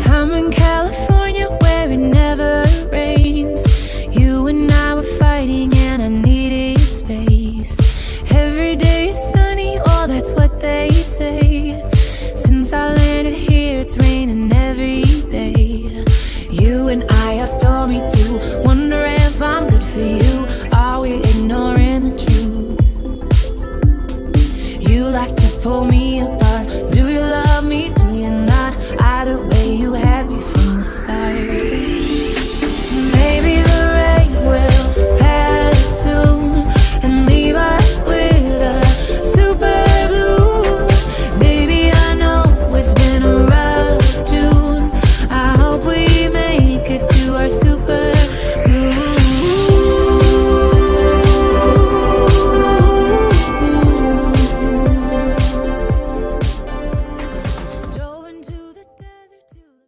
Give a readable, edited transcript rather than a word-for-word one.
I'm in California where it never rains. You and I were fighting and I needed space. Every day is sunny, oh that's what they say. Since I landed here it's raining every day. You and I are stormy too.